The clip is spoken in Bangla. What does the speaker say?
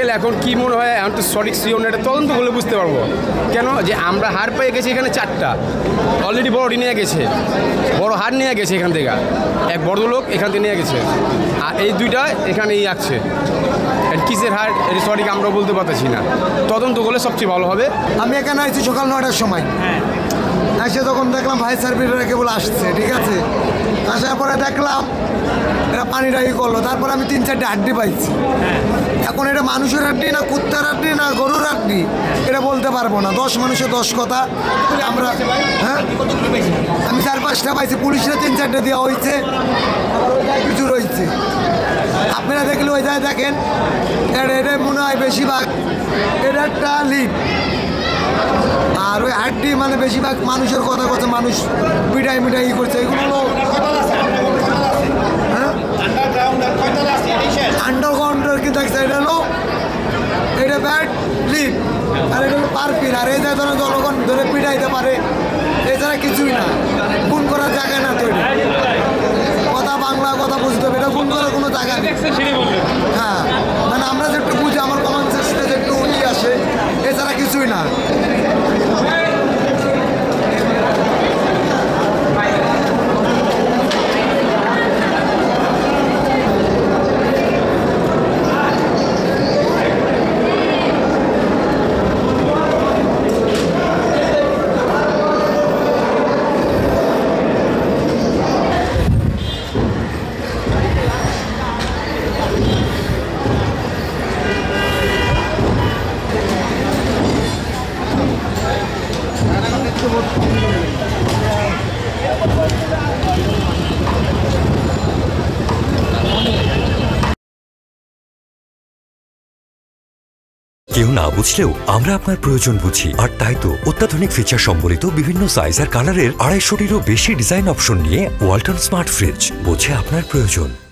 গেলে এখন কি মনে হয়, এখন তো সঠিক সিওন এটা তদন্ত করলে বুঝতে পারবো কেন যে আমরা হার পেয়ে গেছি এখানে 4টা অলরেডি বড়টি নিয়ে গেছে, বড় হার নিয়ে গেছে এখান থেকে, এক বড় লোক এখান থেকে নিয়ে গেছে, আর এই 2টা এখানেই আসছে। কিসের হার এটা সঠিক আমরা বলতে পারতেছি না, তদন্ত করলে সবচেয়ে ভালো হবে। আমি এখানে আসছি সকাল 9টার সময়, এসে তখন দেখলাম ভাই সার্ভিসরা কেবল আসছে, ঠিক আছে। আসার পরে দেখলাম এরা পানিটা করলো, তারপরে আমি 3-4টে হাড্ডি পাইছি। এখন এটা মানুষের হাড্ডি না কুত্তার হাড্ডি না গরুর হাড্ডি এটা বলতে পারবো না। 10 মানুষের 10 কথা। আমরা হ্যাঁ আমি 4-5টা পাইছি, পুলিশরা 3-4টে দেওয়া হয়েছে, কিছু রয়েছে। আপনারা দেখলে ওই যায় দেখেন, এটা মনে হয় বেশিরভাগ এটা একটা লিপ, আর ওই হাড্ডি মানে বেশিরভাগ মানুষের কথা কথা মানুষ মিঠাই করছে। এগুলো হলো হ্যাঁ আন্ডারগ্রাউন্ডের কি দেখছে, এটা হলো এটা ব্যাড লিপ, আর এটা হলো পারপিন। আর এই ধরনের জনগণ ধরে পিটাইতে পারে, এছাড়া কিছুই না। খুন করার জায়গা না তৈরি, কথা বাংলা কথা বুঝতে হবে, এটা খুন করার কোনো জায়গা নেই। হ্যাঁ মানে আমরা যেটু বুঝি, আমার কমন সেন্সে যেটু উঠি আসে, এছাড়া কিছুই না। কেউ না বুঝলেও আমরা আপনার প্রয়োজন বুঝি, আর তাই তো অত্যাধুনিক ফিচার সম্বলিত বিভিন্ন সাইজ আর কালারের 250টিরও বেশি ডিজাইন অপশন নিয়ে ওয়ালটন স্মার্ট ফ্রিজ বোঝে আপনার প্রয়োজন।